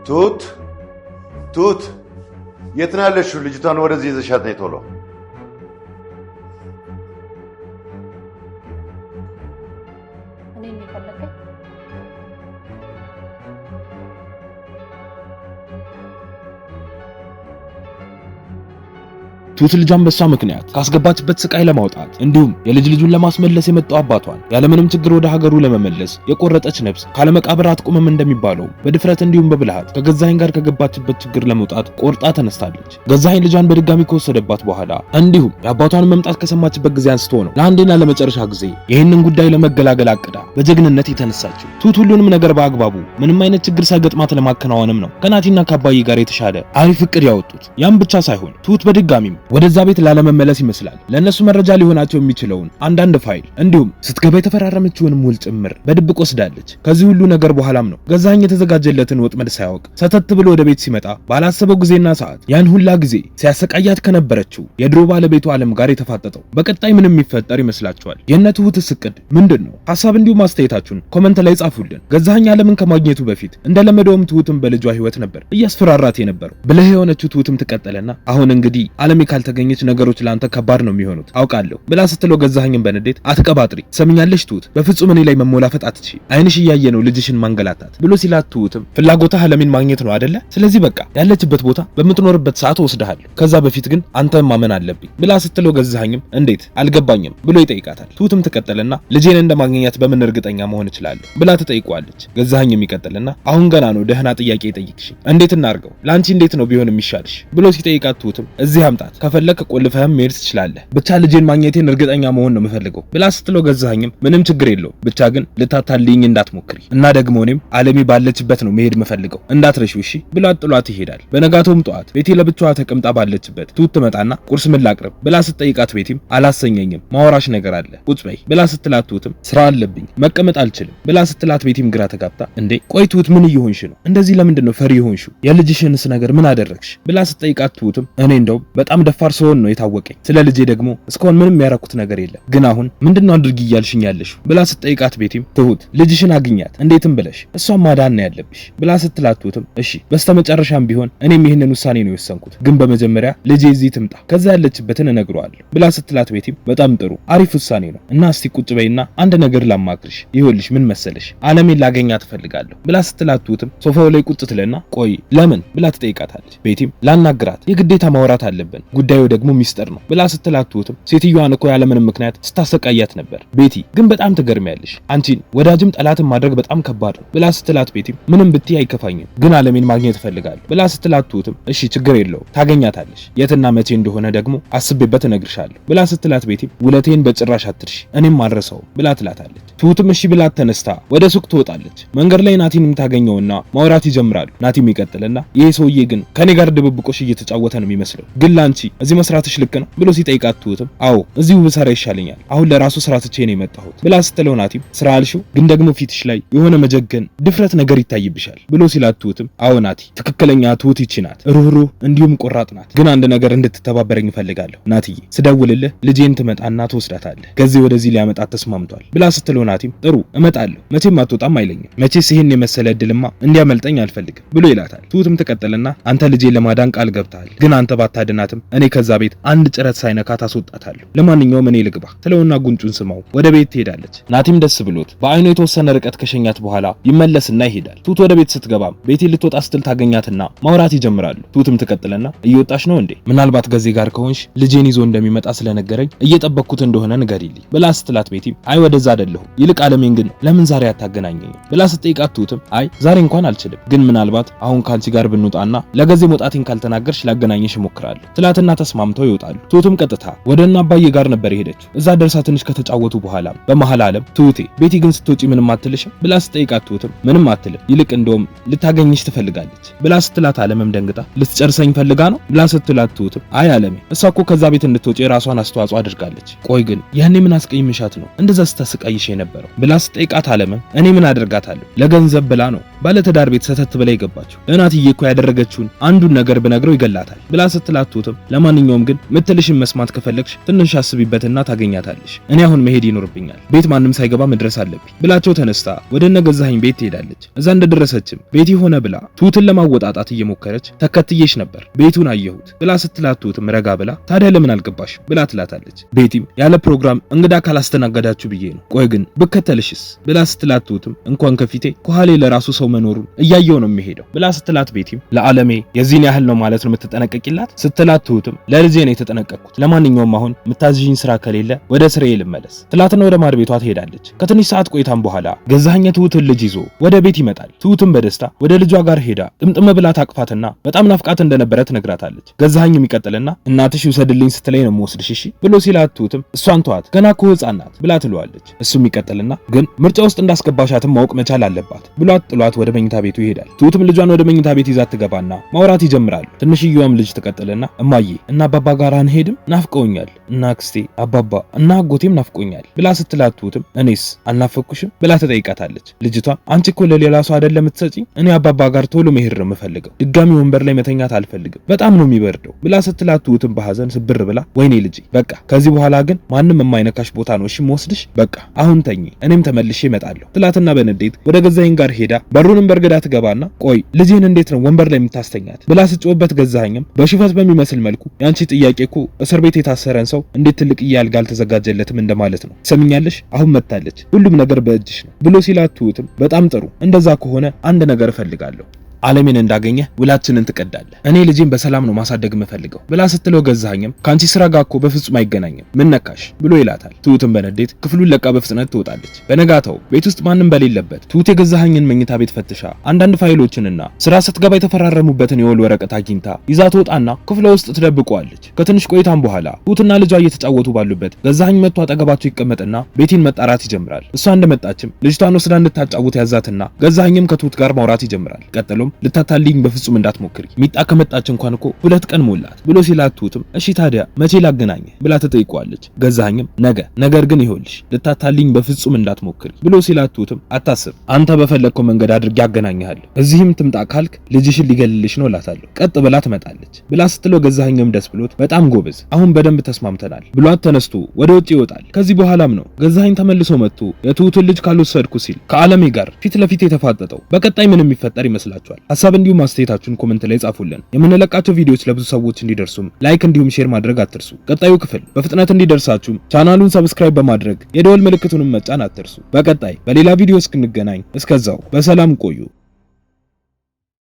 ትሁት ትሁት የት ነው ያለሽው? ልጅቷን ወደዚህ ይዘሻት ነይ ቶሎ። ትሁት ልጇን በሷ ምክንያት ካስገባችበት ስቃይ ለማውጣት እንዲሁም የልጅ ልጁን ለማስመለስ የመጣው አባቷን ያለምንም ችግር ወደ ሀገሩ ለመመለስ የቆረጠች ነፍስ ካለመቃብር አትቆምም እንደሚባለው በድፍረት እንዲሁም በብልሃት ከገዛኸኝ ጋር ከገባችበት ችግር ለመውጣት ቆርጣ ተነስታለች። ገዛኸኝ ልጇን በድጋሚ ከወሰደባት በኋላ እንዲሁም የአባቷን መምጣት ከሰማችበት ጊዜ አንስቶ ነው ለአንዴና ለመጨረሻ ጊዜ ይህንን ጉዳይ ለመገላገል አቅዳ በጀግንነት የተነሳችው። ትሁት ሁሉንም ነገር በአግባቡ ምንም አይነት ችግር ሳይገጥማት ለማከናወንም ነው ከናቲና ከአባዬ ጋር የተሻለ አሪፍ እቅድ ያወጡት። ያም ብቻ ሳይሆን ትሁት በድጋሚም ወደዛ ቤት ላለመመለስ ይመስላል ለነሱ መረጃ ሊሆናቸው የሚችለውን አንዳንድ ፋይል እንዲሁም ስትገባ የተፈራረመችውን ሙል ጭምር በድብቅ ወስዳለች። ከዚህ ሁሉ ነገር በኋላም ነው ገዛኸኝ የተዘጋጀለትን ወጥመድ ሳያውቅ ሰተት ብሎ ወደ ቤት ሲመጣ ባላሰበው ጊዜና ሰዓት ያን ሁላ ጊዜ ሲያሰቃያት ከነበረችው የድሮ ባለቤቱ ዓለም ጋር የተፋጠጠው። በቀጣይ ምንም የሚፈጠር ይመስላችኋል? የእነ ትሁትስ እቅድ ምንድን ነው? ሐሳብ እንዲሁም አስተያየታችሁን ኮመንት ላይ ጻፉልን። ገዛኸኝ ዓለምን ከማግኘቱ በፊት እንደለመደውም ትሁትም በልጇ ህይወት ነበር እያስፈራራት የነበረው። ብልህ የሆነችው ትሁትም ትቀጠለና አሁን እንግዲህ ዓለሜ ካልተገኘች ነገሮች ላንተ ከባድ ነው የሚሆኑት አውቃለሁ ብላ ስትለው ገዛኸኝን በንዴት አትቀባጥሪ፣ ሰምኛለሽ ትሁት፣ በፍጹም እኔ ላይ መሞላፈጥ አትቺ፣ አይንሽ እያየ ነው ልጅሽን ማንገላታት ብሎ ሲላት ትሁትም ፍላጎትህ ዓለሜን ማግኘት ነው አይደለ? ስለዚህ በቃ ያለችበት ቦታ በምትኖርበት ሰዓት ወስደሃለሁ፣ ከዛ በፊት ግን አንተም ማመን አለብኝ ብላ ስትለው ገዛኸኝም እንዴት አልገባኝም ብሎ ይጠይቃታል። ትሁትም ትቀጥልና ልጄን እንደማግኘት በምን እርግጠኛ መሆን እችላለሁ ብላ ትጠይቀዋለች። ገዛኸኝም ይቀጥልና አሁን ገና ነው ደህና ጥያቄ ይጠይቅሽ፣ እንዴት እናርገው ላንቺ እንዴት ነው ቢሆን የሚሻልሽ ብሎ ሲጠይቃት ትሁትም እዚህ አምጣት ከፈለክ ቆልፈህም መሄድ ትችላለህ፣ ብቻ ልጄን ማግኘቴን እርግጠኛ መሆን ነው የምፈልገው ብላ ስትለው ገዛኸኝም ምንም ችግር የለውም ብቻ ግን ልታታልኝ እንዳትሞክሪ እና ደግሞ እኔም ዓለሜ ባለችበት ነው መሄድ የምፈልገው እንዳትረሺው እሺ ብላ ጥሏት ይሄዳል። በነጋታውም ጠዋት ቤቲ ለብቻዋ ተቀምጣ ባለችበት ትሁት ትመጣና ቁርስ ምን ላቅርብ ብላ ስትጠይቃት ቤቲም አላሰኘኝም ማወራሽ ነገር አለ ቁጭ በይ ብላ ስትላት ትሁትም ስራ አለብኝ መቀመጥ አልችልም ብላ ስትላት ቤቲም ግራ ተጋብታ እንዴ ቆይ ትሁት ምን እየሆንሽ ነው? እንደዚህ ለምንድን ነው ፈሪ የሆንሽው? የልጅሽንስ ነገር ምን አደረግሽ ብላ ስትጠይቃት ትሁትም እኔ እንደው በጣም ደፋር ሰው ነው የታወቀኝ፣ ስለ ልጄ ደግሞ እስካሁን ምንም ያረኩት ነገር የለም፣ ግን አሁን ምንድነው አድርጊ እያልሽኝ ያለሽው ብላ ስትጠይቃት ቤቲም ትሁት ልጅሽን አግኛት እንዴትም ብለሽ እሷን ማዳን ነው ያለብሽ ብላ ስትላት ትሁትም እሺ በስተመጨረሻም ቢሆን እኔም ይሄንን ውሳኔ ነው የወሰንኩት፣ ግን በመጀመሪያ ልጄ እዚህ ትምጣ ከዛ ያለችበትን እነግረዋለሁ ብላ ስትላት ቤቲም በጣም ጥሩ አሪፍ ውሳኔ ነው እና እስቲ ቁጭ በይና አንድ ነገር ላማክርሽ፣ ይኸውልሽ ምን መሰለሽ ዓለሜን ላገኛት እፈልጋለሁ ብላ ስትላት ትሁትም ሶፋው ላይ ቁጭ ትለና ቆይ ለምን ብላ ትጠይቃታለች። ቤቲም ላናግራት የግዴታ ማውራት አለብን ጉዳዩ ደግሞ ሚስጥር ነው ብላ ስትላት ትሁትም ሴትዮዋን እኮ ያለምንም ምክንያት ስታሰቃያት ነበር ቤቲ ግን በጣም ትገርሚያለሽ፣ አንቺን ወዳጅም ጠላትን ማድረግ በጣም ከባድ ነው ብላ ስትላት ቤቲም ምንም ብትይ አይከፋኝም ግን ዓለሜን ማግኘት እፈልጋለሁ ብላ ስትላት ትሁትም እሺ ችግር የለውም ታገኛታለሽ፣ የትና መቼ እንደሆነ ደግሞ አስቤበት እነግርሻለሁ ብላ ስትላት ቤቲም ውለቴን በጭራሽ አትርሺ እኔም አልረሳውም ብላ ትላታለች። ትሁትም እሺ ብላ ተነስታ ወደ ሱቅ ትወጣለች። መንገድ ላይ ናቲንም ታገኘውና ማውራት ይጀምራሉ። ናቲም ይቀጥልና ይሄ ሰውዬ ግን ከኔ ጋር ድብብቆሽ እየተጫወተ ነው የሚመስለው፣ ግን ላንቺ እዚህ መስራትሽ ልክ ነው ብሎ ሲጠይቃት ትሁትም አዎ እዚሁ ብሰራ ይሻለኛል አሁን ለራሱ ስራ ትቼ ነው የመጣሁት ብላ ስትለው ናቲም ስራ አልሽው ግን ደግሞ ፊትሽ ላይ የሆነ መጀገን ድፍረት ነገር ይታይብሻል ብሎ ሲላት ትሁትም አዎ ናቲ ትክክለኛ ትሁት ይቺ ናት፣ ሩህሩህ እንዲሁም ቆራጥ ናት፣ ግን አንድ ነገር እንድትተባበረኝ እፈልጋለሁ ናትዬ፣ ስደውልልህ ልጄን ትመጣና ትወስዳታለህ ከዚህ ወደዚህ ሊያመጣት ተስማምቷል ብላ ስትለው ናቲም ጥሩ እመጣለሁ መቼም አትወጣም አይለኝም፣ መቼስ ይሄን የመሰለ እድልማ እንዲያመልጠኝ አልፈልግም ብሎ ይላታል። ትሁትም ትቀጥልና አንተ ልጄን ለማዳን ቃል ገብተሃል፣ ግን አንተ ባታድናትም እኔ ከዛ ቤት አንድ ጭረት ሳይነካ ታስወጣታለሁ፣ ለማንኛውም እኔ ልግባ ትለውና ጉንጩን ስማው ወደ ቤት ትሄዳለች። ናቲም ደስ ብሎት በአይኑ የተወሰነ ርቀት ከሸኛት በኋላ ይመለስና ይሄዳል። ትሁት ወደ ቤት ስትገባም ቤቲ ልትወጣ ስትል ታገኛትና ማውራት ይጀምራሉ። ትሁትም ትቀጥልና እየወጣሽ ነው እንዴ? ምናልባት ገዜ ጋር ከሆንሽ ልጄን ይዞ እንደሚመጣ ስለነገረኝ እየጠበቅኩት እንደሆነ ንገሪልኝ ብላ ስትላት ቤቲም አይ ወደዛ አይደለሁም፣ ይልቅ ዓለሜን ግን ለምን ዛሬ አታገናኘኝ ብላ ስትጠይቃት ትሁትም አይ ዛሬ እንኳን አልችልም፣ ግን ምናልባት አሁን ካንቺ ጋር ብንወጣና ለገዜ መውጣቴን ካልተናገርሽ ላገናኘሽ እሞክራለሁ ትላትና ተስማምተው ይወጣሉ። ትሁትም ቀጥታ ወደና አባዬ ጋር ነበር የሄደችው። እዛ ደርሳ ትንሽ ከተጫወቱ በኋላ በመሃል ዓለም ትሁቴ ቤቲ ግን ስትወጪ ምንም አትልሽም ብላ ስትጠይቃት ትሁትም ምንም አትልም፣ ይልቅ እንደውም ልታገኝሽ ትፈልጋለች ብላ ስትላት ዓለምም ደንግጣ ልትጨርሰኝ ፈልጋ ነው ብላ ስትላት ትሁትም አይ ዓለሜ እሷ እኮ ከዛ ቤት እንድትወጪ የራሷን አስተዋጽኦ አድርጋለች፣ ቆይ ግን ያኔ ምን አስቀይምሻት ነው እንደዛ ስታስቀይሽ የነበረው ብላ ስትጠይቃት ዓለምም እኔ ምን አደርጋታለሁ ለገንዘብ ብላ ነው ባለትዳር ቤት ሰተት ብላ ይገባችው፣ እናትዬ እኮ ያደረገችውን አንዱን ነገር ብነግረው ይገላታል ብላ ስትላት ትሁትም ለማንኛውም ግን ምትልሽን መስማት ከፈለግሽ ትንሽ አስቢበትና ታገኛታለሽ። እኔ አሁን መሄድ ይኖርብኛል። ቤት ማንም ሳይገባ መድረስ አለብኝ ብላቸው ተነስታ ወደ እነ ገዛኸኝ ቤት ትሄዳለች። እዛ እንደደረሰችም ቤቲ ሆነ ብላ ትሁትን ለማወጣጣት እየሞከረች ተከትዬሽ ነበር ቤቱን አየሁት ብላ ስትላት ትሁትም ረጋ ብላ ታዲያ ለምን አልገባሽ ብላ ትላታለች። ቤቲም ያለ ፕሮግራም እንግዳ ካላስተናገዳችሁ ብዬ ነው፣ ቆይ ግን ብከተልሽስ ብላ ስትላት ትሁትም እንኳን ከፊቴ ከኋላ ለራሱ ሰው መኖሩን እያየው ነው የሚሄደው ብላ ስትላት ቤቲም ለዓለሜ የዚህን ያህል ነው ማለት ነው የምትጠነቀቂላት ስትላት ትሁትም ለልጄ ነው የተጠነቀቅኩት፣ ለማንኛውም አሁን የምታዝዥኝ ስራ ከሌለ ወደ ስራዬ ልመለስ ትላትና ወደ ማድ ቤቷ ትሄዳለች። ከትንሽ ሰዓት ቆይታም በኋላ ገዛኸኝ ትሁትን ልጅ ይዞ ወደ ቤት ይመጣል። ትሁትም በደስታ ወደ ልጇ ጋር ሄዳ ጥምጥም ብላ ታቅፋትና በጣም ናፍቃት እንደነበረ ትነግራታለች። ገዛኸኝ የሚቀጥልና እናትሽ ውሰድልኝ ስትለኝ ነው የምወስድሽ እሺ ብሎ ሲላት ትሁትም እሷን ተዋት ገና እኮ ሕፃን ናት ብላ ትለዋለች። እሱም ይቀጥልና ግን ምርጫ ውስጥ እንዳስገባሻትም ማወቅ መቻል አለባት ብሏት ጥሏት ወደ መኝታ ቤቱ ይሄዳል። ትሁትም ልጇን ወደ መኝታ ቤት ይዛት ትገባና ማውራት ይጀምራሉ። ትንሽዬዋም ልጅ ትቀጥልና እማዬ እና አባባ ጋር አንሄድም ናፍቀውኛል እና አክስቴ አባባ እና አጎቴም ናፍቆኛል ብላ ስትላት ትሁትም እኔስ አልናፈኩሽም ብላ ትጠይቃታለች። ልጅቷ አንቺ እኮ ለሌላ ሰው አይደለም የምትሰጪኝ፣ እኔ አባባ ጋር ቶሎ መሄድ ነው የምፈልገው፣ ድጋሚ ወንበር ላይ መተኛት አልፈልግም፣ በጣም ነው የሚበርደው ብላ ስትላት ትሁትም በሐዘን ስብር ብላ ወይኔ ልጄ በቃ ከዚህ በኋላ ግን ማንም የማይነካሽ ቦታ ነው እሺ የምወስድሽ፣ በቃ አሁን ተኚ እኔም ተመልሼ እመጣለሁ ትላትና በንዴት ወደ ገዛኸኝ ጋር ሄዳ በሩንም በርግዳ ትገባና ቆይ ልጄን እንዴት ነው ወንበር ላይ የምታስተኛት ብላ ስትጮህበት ገዛኸኝም በሽፈት በሚመስል መልኩ ያንቺ ጥያቄ እኮ እስር ቤት የታሰረን ሰው እንዴት ትልቅ ያልጋ አልተዘጋጀለትም እንደማለት ነው፣ ሰምኛለሽ አሁን መታለች ሁሉም ነገር በእጅሽ ነው ብሎ ሲላት ትሁትም በጣም ጥሩ እንደዛ ከሆነ አንድ ነገር እፈልጋለሁ ዓለሜን እንዳገኘ ውላችንን ትቀዳለህ፣ እኔ ልጄን በሰላም ነው ማሳደግ የምፈልገው ብላ ስትለው ገዛኸኝም ካንቺ ስራ ጋር እኮ በፍጹም አይገናኝም ምን ነካሽ ብሎ ይላታል። ትሁትም በንዴት ክፍሉን ለቃ በፍጥነት ትወጣለች። በነጋታው ቤት ውስጥ ማንም በሌለበት ትሁት የገዛኸኝን መኝታ ቤት ፈትሻ አንዳንድ ፋይሎችንና ስራ ስትገባ የተፈራረሙበትን የወል ወረቀት አግኝታ ይዛ ትወጣና ክፍሏ ውስጥ ትደብቀዋለች። ከትንሽ ቆይታም በኋላ ትሁትና ልጇ እየተጫወቱ ባሉበት ገዛኸኝ መጥቶ አጠገባቸው ይቀመጥና ቤቲን መጣራት ይጀምራል። እሷ እንደመጣችም ልጅቷን ወስዳ እንድታጫውት ያዛትና ገዛኸኝም ከትሁት ጋር ማውራት ይጀምራል። ቀጥሎም ልታታልኝ በፍጹም እንዳትሞክሪ ሚጣ ከመጣች እንኳን እኮ 2 ቀን ሞላት ብሎ ሲላት ትሁትም እሺ ታዲያ መቼ ላገናኝ ብላ ትጠይቀዋለች። ገዛኸኝም ነገር ግን ይኸውልሽ ልታታልኝ በፍጹም እንዳትሞክሪ ብሎ ሲላት ትሁትም አታስብ አንተ በፈለግከው መንገድ አድርጌ አገናኝሃለሁ፣ እዚህም ትምጣ ካልክ ልጅሽን ሊገልልሽ ነው እላታለሁ፣ ቀጥ ብላ ትመጣለች ብላ ስትለው ገዛኸኝም ደስ ብሎት በጣም ጎበዝ አሁን በደንብ ተስማምተናል ብሏት ተነስቶ ወደ ውጭ ይወጣል። ከዚህ በኋላም ነው ገዛኸኝ ተመልሶ መጥቶ የትሁትን ልጅ ካልወሰድኩ ሲል ከዓለሜ ጋር ፊት ለፊት የተፋጠጠው። በቀጣይ ምን የሚፈጠር ይመስላችኋል? ሐሳብ እንዲሁም አስተያየታችሁን ኮሜንት ላይ ጻፉልን። የምንለቃቸው ቪዲዮዎች ለብዙ ሰዎች እንዲደርሱም ላይክ እንዲሁም ሼር ማድረግ አትርሱ። ቀጣዩ ክፍል በፍጥነት እንዲደርሳችሁ ቻናሉን ሰብስክራይብ በማድረግ የደወል ምልክቱንም መጫን አትርሱ። በቀጣይ በሌላ ቪዲዮ እስክንገናኝ እስከዛው በሰላም ቆዩ።